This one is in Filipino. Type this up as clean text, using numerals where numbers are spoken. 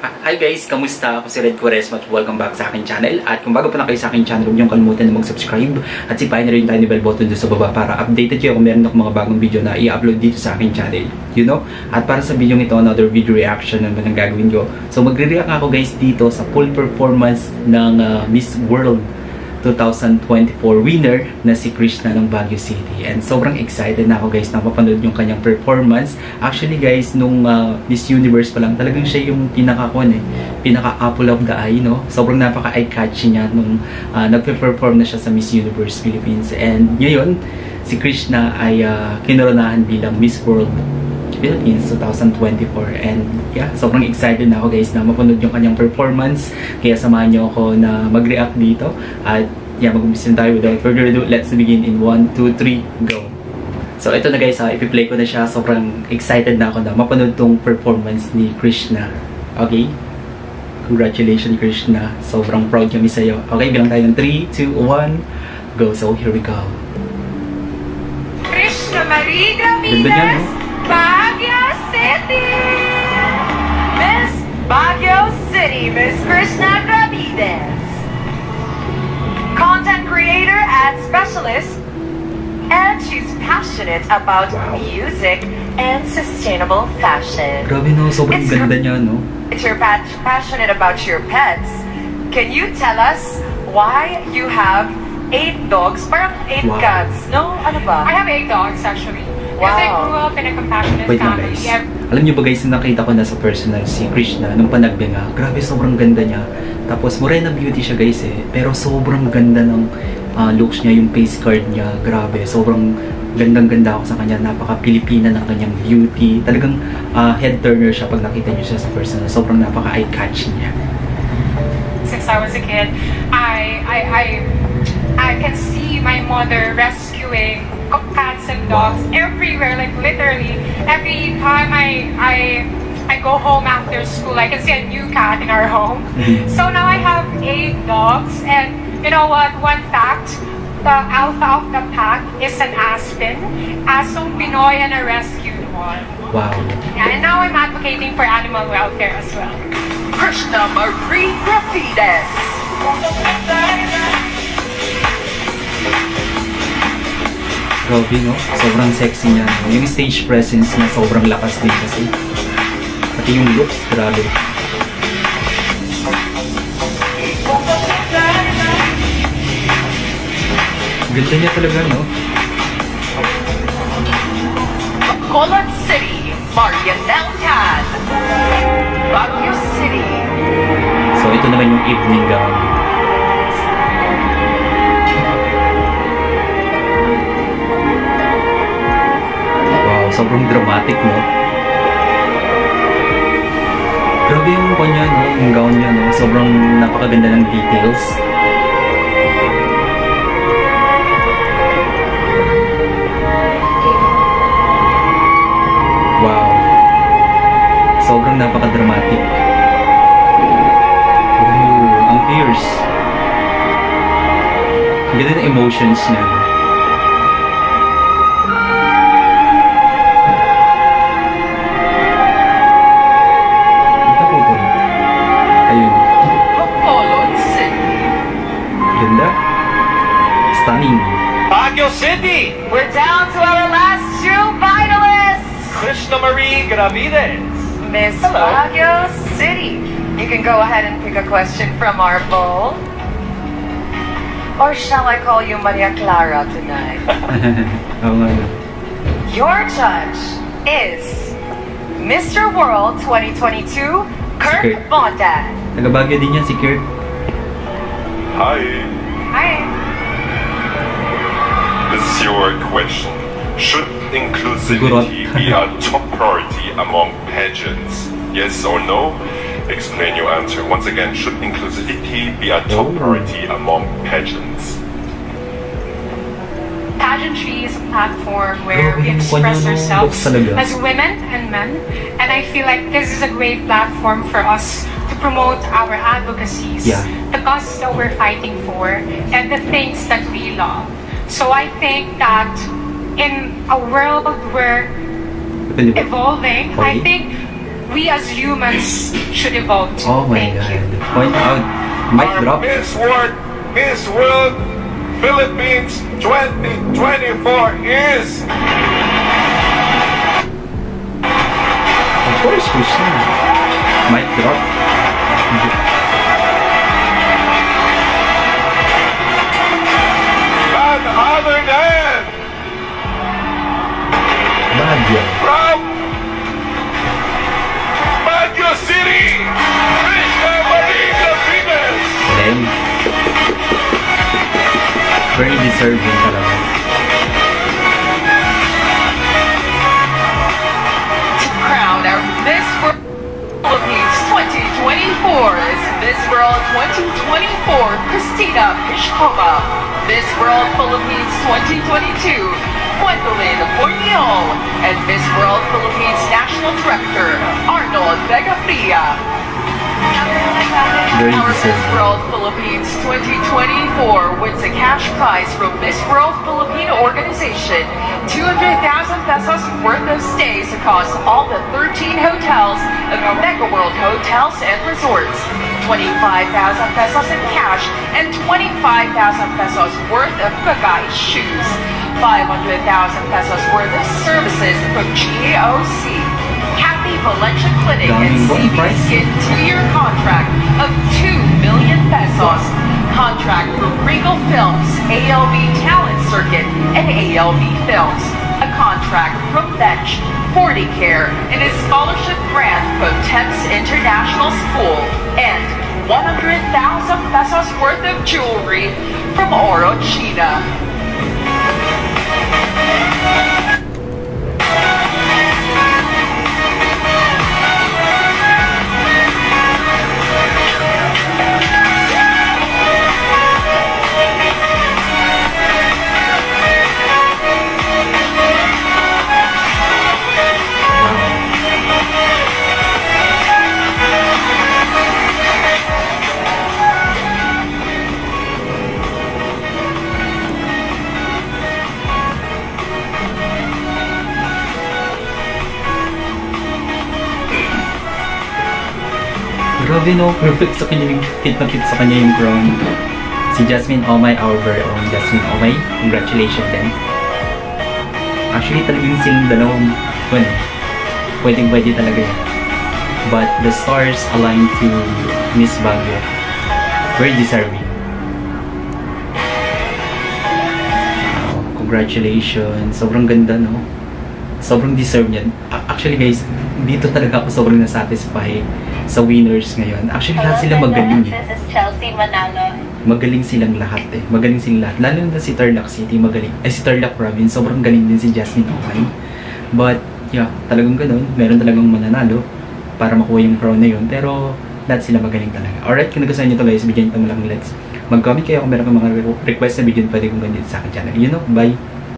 Hi guys! Kamusta? Ako si Red Quaresma at welcome back sa aking channel. At kung bago pa lang kayo sa aking channel, huwag niyong kalimutan na mag-subscribe at sipahin na rin tayo ni bell button doon sa baba para updated kayo kung meron akong mga bagong video na i-upload dito sa aking channel. You know? At para sa video ito, another video reaction naman ang gagawin ko. So magre-react ako guys dito sa full performance ng Miss World 2024 winner na si Krishna ng Baguio City. And sobrang excited na ako guys na mapanood yung kanyang performance. Actually guys, nung Miss Universe pa lang, talagang siya yung pinaka-apple of the eye, no? Sobrang napaka-eye-catchy niya nung nagpe-perform na siya sa Miss Universe Philippines. And ngayon, si Krishna ay kinoronahan bilang Miss World Philippines 2024. And yeah, sobrang excited na ako guys na mapanood yung kanyang performance. Kaya samahan niyo ako na mag-react dito. At yeah, mag-umpisa tayo. Without further ado, let's begin in 1, 2, 3, go! So ito na guys, ipi-play ko na siya. Sobrang excited na ako na mapanood tong performance ni Krishna. Okay? Congratulations Krishna. Sobrang proud kami sa'yo. Okay, bilang tayo ng 3, 2, 1, go! So here we go. Krishna Marie Ganda niya, no? Baguio City! Miss Baguio City, Miss Krishna Gravides. Content creator and specialist, and she's passionate about music and sustainable fashion. Grabe no, sobrang ganda niya, no? You're passionate about your pets. Can you tell us why you have 8 dogs? Parang 8 cats, no? Ano ba? I have 8 dogs actually. Wow. Because I grew up in a compassionate family. Alam niyo ba guys, nakita ko na sa personal si Krishna nung panagbenga. Grabe, sobrang ganda niya. Tapos morena beauty siya guys eh. Pero sobrang ganda ng looks niya, yung face card niya. Grabe, sobrang gandang-ganda ako sa kanya. Napaka-Pilipina ng kanyang beauty. Talagang head turner siya pag nakita niyo siya sa personal. Sobrang napaka-eye-catch niya. Since I was a kid, I can see my mother rescuing cats and dogs everywhere, like literally every time I go home after school, I can see a new cat in our home. So now I have 8 dogs, and you know what? One fact: the alpha of the pack is an Aspen, Asong Pinoy, and a rescued one. Wow. Yeah, and now I'm advocating for animal welfare as well. Krishna Marie Gravides. Grabe no? Sobrang sexy niya. Yung stage presence niya sobrang lakas din kasi. Pati yung looks, grabe. Ganda niya talaga, no? Bacolod City, Marianel Tan. Baguio City. So ito naman yung evening gown. Sobrang dramatic, no? Grabe yung kanya, no? Yung gown niya, no? Sobrang napakaganda ng details. Wow. Sobrang napaka-dramatic. Ooh, ang fierce. Ang ganda ng emotions niya, no? Stunning. Baguio City! We're down to our last 2 finalists. Krishna Marie Gravides. Miss Hello. Baguio City. You can go ahead and pick a question from our poll. Or shall I call you Maria Clara tonight? Your judge is Mr. World 2022, Kurt Bondan. Taga-Baguio din yan si Kurt. Hi. Hi. This is your question. Should inclusivity be a top priority among pageants? Yes or no? Explain your answer. Once again, should inclusivity be a top priority among pageants? Pageantry is a platform where we express ourselves as women and men, and I feel like this is a great platform for us to promote our advocacies, the causes that we're fighting for, and the things that we love. So I think that in a world where evolving, I think we as humans should evolve to. Oh my Thank you. god. Point out. Mic Our drop. Miss World Philippines 2024 is Of course, Krishna. Mic drop. none other than Baguio. from Baguio City, Krishna Marie Cavines. Then, very deserving talaga. To crown our Miss World Philippines 2024 is Miss World 2024 Christina Pishkova. Miss World Philippines 2022 Gwendolyn Borneol. And Miss World Philippines National Director Arnold Vegafria. Very Our Miss deserving. World Philippines 2024 wins a cash prize from Miss World Philippine Organization, 200,000 pesos worth of stays across all the 13 hotels of Mega World Hotels and Resorts, 25,000 pesos in cash, and 25,000 pesos worth of Bagay shoes, 500,000 pesos worth of services from GAOC. Happy Valencia Clinic and Daming CB price. Skin 2-year contract of 2 million pesos. Contract for Regal Films, ALB Talent Circuit, and ALB Films. A contract from Bench, 40 Care, and a scholarship grant from Temps International School. And 100,000 pesos worth of jewelry from Oro China. Grabe no, perfect sa kanya yung fit na fit sa kanya yung crown. Si Jasmine Omay, our very own Jasmine Omay. Congratulations din. Actually, talagang silang dalawang, well, pwedeng-pwede talaga yun. But the stars aligned to Miss Baguio. Very deserving. Wow, congratulations. Sobrang ganda, no? Sobrang deserve niyan. Actually guys, dito talaga ako sobrang nasatisfy sa winners ngayon. Actually, lahat sila magaling eh. This is Chelsea Manalo. Magaling silang lahat eh. Magaling silang lahat. Lalo na si Tarlac City, magaling. Ay, si Tarlac Province, sobrang galing din si Jasmine Omay. But, yeah, talagang ganun. Meron talagang mananalo para makuha yung crown na yun. Pero, lahat sila magaling talaga. Alright, kung nagustuhan nyo ito guys, bigyan ito mo lang likes. Mag-comment kayo kung meron kang mga request na bigyan pwede kong ganyan sa akin channel. You know, bye!